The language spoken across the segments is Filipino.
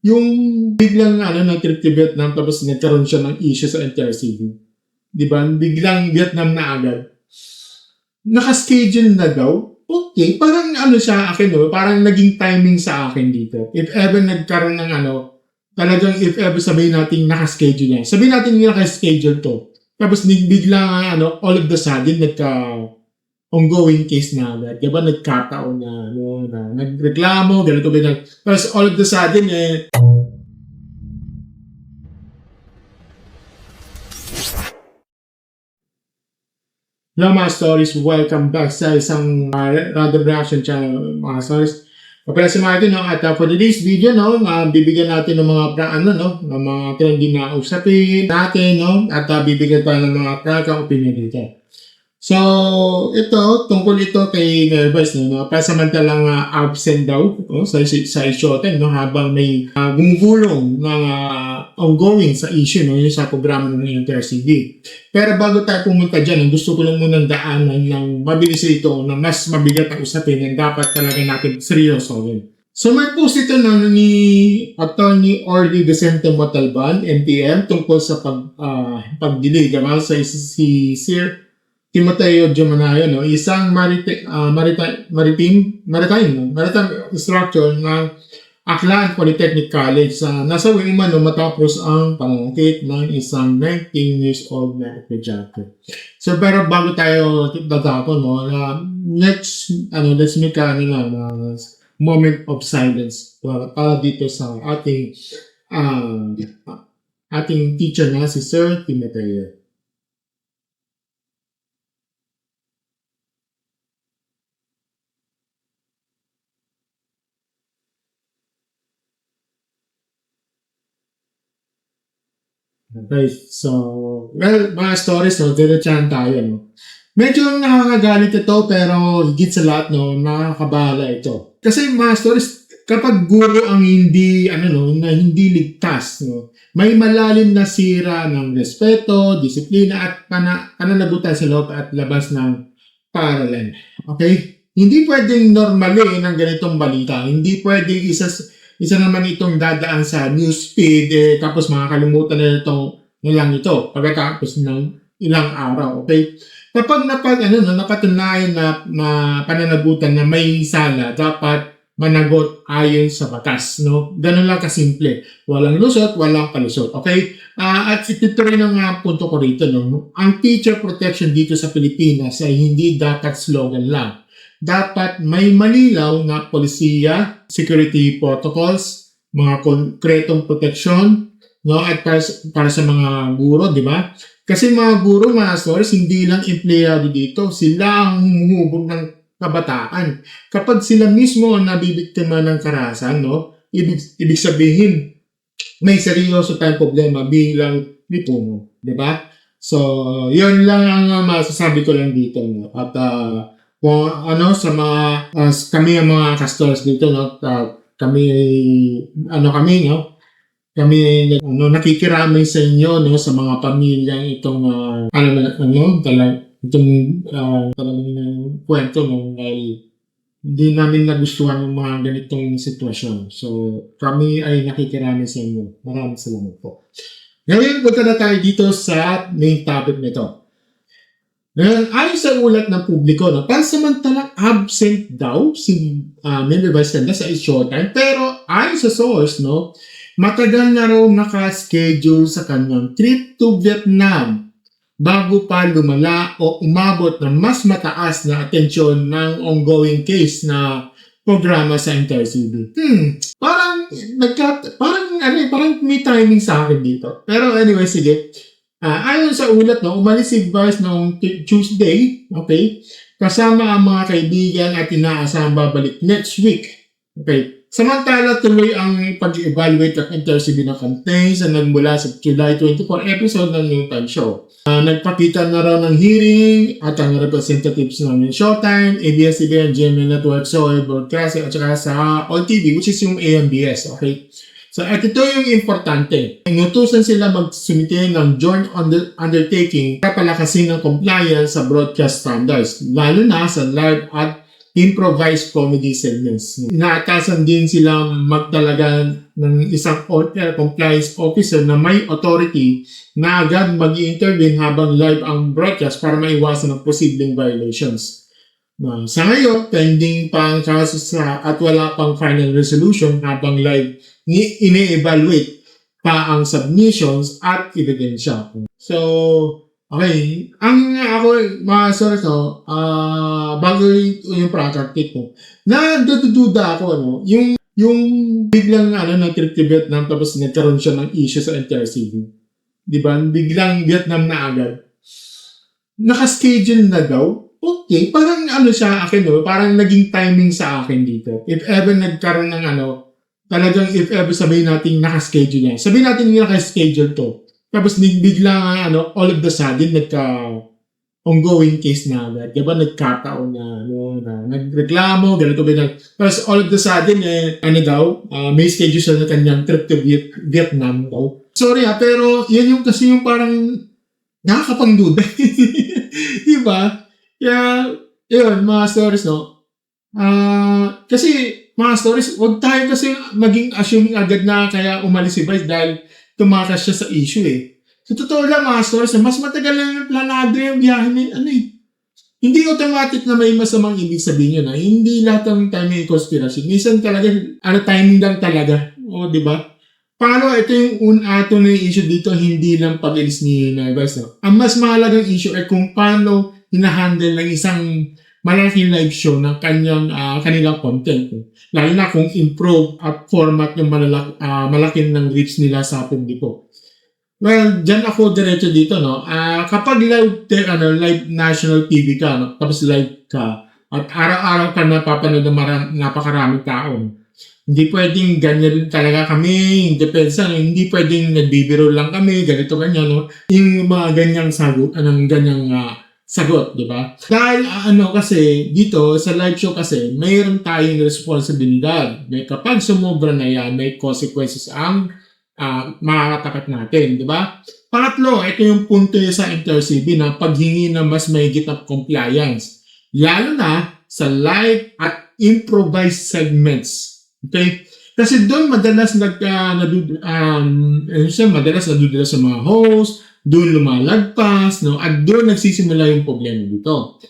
Yung biglang nag-trip to Vietnam tapos nagkaroon siya ng issue sa NTRCB. Di ba? Biglang Vietnam na agad. Naka-schedule na daw. Okay, parang siya akin, no? Parang naging timing sa akin dito. If ever nagkaroon ng talagang if ever sabihin natin naka-schedule niya. Sabihin natin naka-schedule to. Tapos biglang all of the sudden ongoing case na agad. Diba nagkataon na nagreklamo, ganito. Tapos all of the sudden Hello mga stories, welcome back sa isang random reaction channel mga stories. Kapala si Martin, at for today's video, bibigyan natin ng mga ng mga trending na usapin natin, at bibigyan tayo ng mga prakang opinion dito. So, tungkol ito kay Nervous, pasamantalang absent daw sa Showtime, habang may gumugulong ng ongoing sa issue, yung sa programa ng NTRCB. Pero bago tayo pumunta dyan, gusto ko lang munang daanan ng mabilis ito na mas mabigat ang usapin na dapat talaga natin seryosohin. So may post ito ni Attorney Orly Vicente Montalban, NTM, tungkol sa pagdilig sa si Sir Timoteo Jumanayo, isang maritime instructor ng Aklan Polytechnic College sa nasawi man matapos ang pananakit ng isang 19 years old na estudyante. So pero bago tayo tatapon, let's make a moment of silence para dito sa ating teacher na si Sir Timoteo. Okay, so, mga stories, diretsahan tayo, Medyo nakakagalit ito, pero higit sa lahat, nakakabahala ito. Kasi mga stories, kapag guro ang hindi ligtas, may malalim na sira ng respeto, disiplina, at pananagutan sa loob at labas ng paaralan. Okay? Hindi pwedeng normalin ang ganitong balita. Hindi pwedeng isa naman itong dadaan sa newsfeed, tapos makakalimutan na lang ito pagkatapos ng ilang araw, okay? Kapag napatunayan na pananagutan na may sala, dapat managot ayon sa batas, Ganun lang kasimple. Walang lusot, walang palusot, okay? At ito rin ang punto ko rito, Ang teacher protection dito sa Pilipinas ay hindi dapat slogan lang. Dapat may malinaw na polisiya, security protocols, mga konkretong proteksyon, at para sa mga guro, di ba? Kasi mga guro, mga stories, hindi lang empleyado dito. Sila ang humuhubog ng kabataan. Kapag sila mismo ang nabibiktima ng karahasan, ibig sabihin, may seryoso tayong problema bilang lipuno, di ba? So, yun lang ang masasabi ko lang dito, At kung sa mga kami ang mga castors dito, kami nakikiramay sa inyo, sa mga pamilyang itong talagang kwento, dahil hindi namin nagustuhan ng mga ganitong sitwasyon. So kami ay nakikiramay sa inyo. Maraming salamat po. Ngayon, punta na tayo dito sa main topic nito. Ayon sa ulat ng publiko, pansamantalang absent daw si Member Vice Ganda sa Showtime, pero ayon sa source, matagal na raw naka-schedule sa kanyang trip to Vietnam bago pa lumala o umabot ng mas mataas na atensyon ng ongoing case na programa sa NTRCB. Parang may timing sa akin dito. Pero anyway, sige. Ayon sa ulat, umalis si Vice noong Tuesday, okay? Kasama ang mga kaibigan at inaasahang babalik next week. Okay? Samantala, tuloy ang pag-evaluate ng NTRCB na campaigns na nagmula sa July 24 episode ng Noontime Show. Nagpakita na raw ng hearing at ang representatives ng Showtime, ABS-CBN, GMA Network, Soy Broadcasting, at saka sa All TV, which is yung AMBS, okay? So, at ito yung importante. Inutusan sila magsumite ng joint undertaking para palakasin ng compliance sa broadcast standards, lalo na sa live at improvised comedy segments. Inaatasan din silang magtalaga ng isang compliance officer na may authority na agad mag-intervene habang live ang broadcast para maiwasan ang posibleng violations. Sa ngayon, pending pa ang kaso at wala pang final resolution habang live ini-evaluate pa ang submissions at ebidensya. So, okay. Ako, mga sorry to, bago yung project ko, nadududa ako, yung biglang, nag-trip to Vietnam, tapos nagkaroon siya ng issue sa NTRCB. Diba? Biglang Vietnam na agad. Nakaschedule na daw. Okay. Parang siya akin, parang naging timing sa akin dito. If ever nagkaroon ng talagang if ever sabihin natin nakaschedule niya. Sabihin natin nakaschedule to. Tapos bigla all of the sudden, ongoing case na agad. Diba, nagkataon na nagreklamo, ganito. Tapos all of the sudden, may schedule siya na kanyang trip to Vietnam. Sorry pero yan yung kasi yung parang nakakapangduda. Diba? Kaya, yun, mga stories, kasi, mga stories, huwag tayo kasi maging assuming agad na kaya umalis si Vice dahil tumakas siya sa issue Sa totoo lang, mga stories, mas matagal na yung planado yung biyahe na Hindi automatic na may masamang ibig sabihin yun. Hindi lahat ng timing conspiracy. Minsan talaga, timing lang talaga. O, di ba? Pangalawa, ito yung ato na yung issue dito, hindi lang pag-ilis ni Vice. Ang mas mahalagang issue ay kung paano hinahandle ng isang malaking live show ng kanilang content. Lalo na kung improve at format yung malaking ng reach nila sa publiko. Well, dyan ako diretso dito, kapag live national TV ka, tapos live ka, at araw-araw ka napapanood ng napakaraming tao, hindi pwedeng ganyan talaga kami, depensa, hindi pwedeng nagbibiro lang kami, ganito, ganyan, yung mga ganyang sagot, sagot, di ba? Dahil kasi dito sa live show kasi mayroon tayong responsibilidad. Kapag sumobra na yan, may consequences ang makakatapat natin, di ba? Pangatlo, ito yung punto sa NTRCB na paghingi na mas mahigit na compliance. Lalo na sa live at improvised segments. Okay? Kasi doon madalas nadudula sa mga host, doon lumalagpas, at doon nagsisimula yung problema dito.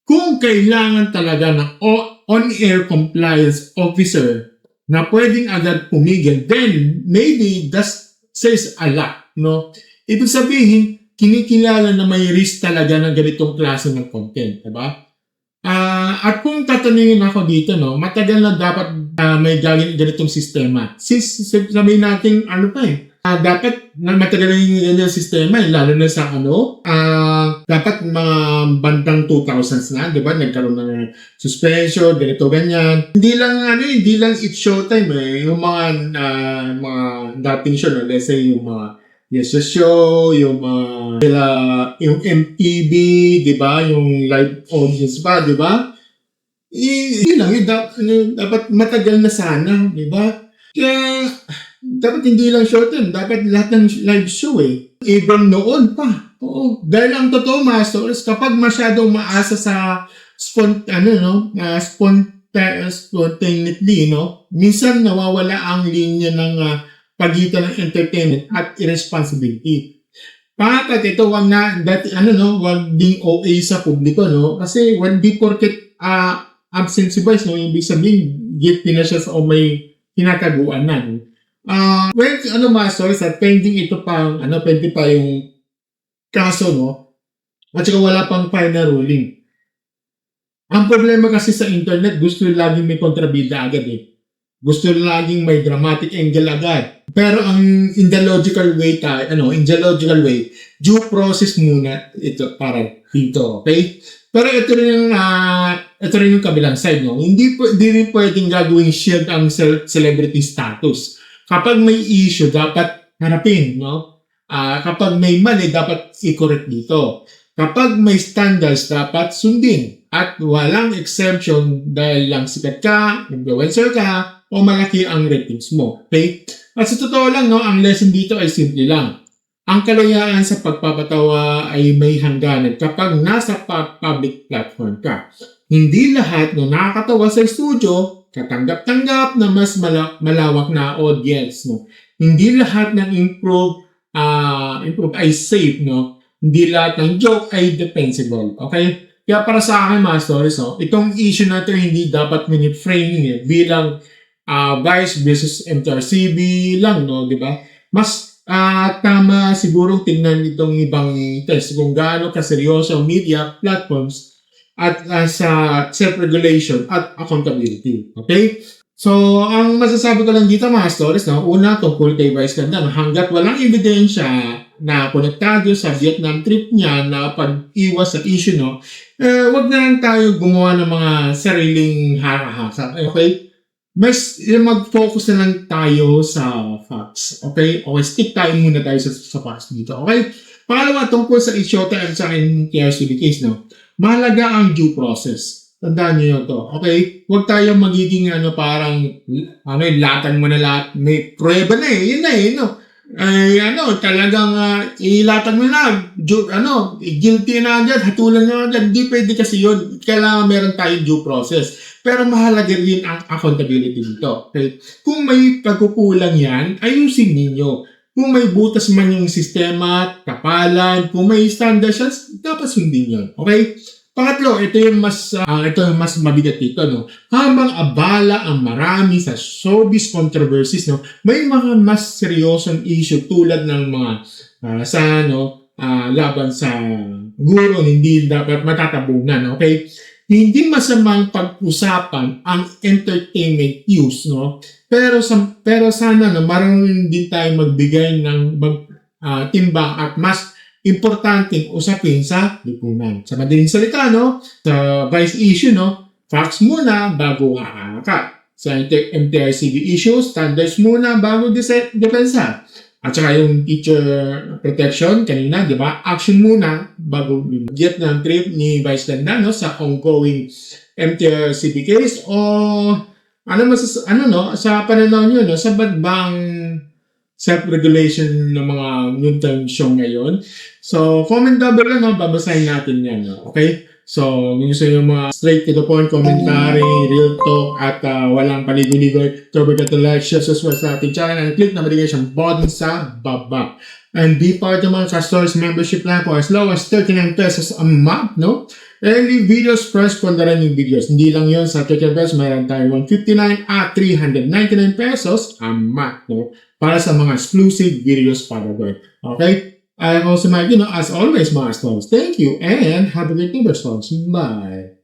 Kung kailangan talaga ng on-air compliance officer na pwedeng agad pumigil, then maybe that says a lot, Ibig sabihin, kinikilala na may risk talaga ng ganitong klase ng content, diba? At kung tatanungin ako dito, matagal na dapat may ganitong sistema. Sabihin natin, dapat matagal na yung sistema, lalo na sa dapat mga bandang 2000s na, di ba? Nagkaroon ng suspension, ganito, ganyan. Hindi lang It's Showtime yung mga dating show, let's say yung mga Yes Show, yung yung MTV, di ba? Yung live audience ba, di ba? Dapat matagal na sana, di ba? Kaya, dapat hindi lang short term, dapat lahat ng live show Even noon pa. Oo. Dahil ang totoo, mga stories, kapag masyadong maasa sa spontaneity, minsan nawawala ang linya ng pagitan ng entertainment at irresponsibility. Pangapat, ito wag ding OA sa publiko, Kasi when di porket absent si Vice, ibig sabihin, guilty na siya sa may tinataguan na, mga stories at pending ito pang, pending pa yung kaso, At saka wala pang final ruling. Ang problema kasi sa internet, gusto laging may kontrabida agad Gusto laging may dramatic angle agad. Pero in the logical way, due process muna ito para dito, okay? Pero ito rin yung kabilang side, Hindi rin pwedeng gagawing shield ang celebrity status. Kapag may issue, dapat harapin, kapag may mali, dapat i-correct dito. Kapag may standards, dapat sundin. At walang exemption dahil lang sikat ka, influencer ka, o malaki ang ratings mo. Okay? At sa totoo lang, ang lesson dito ay simple lang. Ang kalayaan sa pagpapatawa ay may hangganan kapag nasa public platform ka. hindi lahat ng nakakatawa sa studio katanggap-tanggap na mas malawak na audience, no? Hindi lahat ng improve ay safe, no? Hindi lahat ng joke ay defensible, okay? Kaya para sa akin, mga stories, no? Itong issue na ito hindi dapat minute framing bilang Vice versus MTRCB lang, no? Di ba? Mas tama siguro tingnan itong ibang test kung gaano kaseryoso ang media platforms at sa self-regulation at accountability. Okay? So, ang masasabi ko lang dito mga stories, no? Una, tungkol kay Vice Ganda, no? Hanggat walang ebidensya na konektado sa Vietnam trip niya na pag-iwas sa issue, no? Wag na lang tayo gumawa ng mga sariling haka-haka. Okay? Mas mag-focus na lang tayo sa facts. Okay? Okay, stick tayo muna tayo sa facts dito. Okay? Pangalawa, tungkol sa Isyota at sa KRCB case, no? Mahalaga ang due process. Tandaan niyo to. Okay? Huwag tayong magiging parang latan mo na lahat. May prueba na Yun na no? Talagang ilatan mo na. Guilty na agad. Hatulan na agad. Hindi pwede kasi yun. Kailangan meron tayong due process. Pero mahalaga rin ang accountability dito. Okay? Kung may pagkukulang yan, ayusin ninyo. Kung may butas man yung sistema, kapalan, kung may standards, dapat sundin yun. Okay? Pangatlo, ito yung mas mabigat dito, no? Habang abala ang marami sa showbiz controversies, no? May mga mas seryosong issue tulad ng mga laban sa guro, hindi dapat matatabunan, okay? Hindi masamang pag-usapan ang entertainment use, no? Pero sana marunong din tayo magbigay ng timbang at mas importanteng usapin sa lipunan. Sa madaling salita, no? Sa vice issue, no? Facts muna bago ka. Sa MTRCB issue, standards muna bago depensa. At saka yung teacher protection, kanina, di ba? Action muna bago Vietnam trip ni Vice Ganda, no? Sa ongoing MTRCB case o sa pananaw nyo, no? Sabat bang self-regulation ng mga noontime show ngayon? So, comment down below, no? Babasahin natin yan, no? Okay? So, gusto yung mga straight to the point, commentary, real talk, at walang paligoy-ligoy. Don't forget to like, share, subscribe sa ating channel, and click notification button sa baba. And be part of mga Castors membership plan for as low as 39 pesos a month, no? Early videos, fresh kondaran yung videos. Hindi lang yun, sa 39 pesos, mayroon tayo 159 at 399 pesos a month, no? Para sa mga exclusive videos para doon. Okay? I also might, as always, mga stars. Thank you and have a great day, stars. Bye.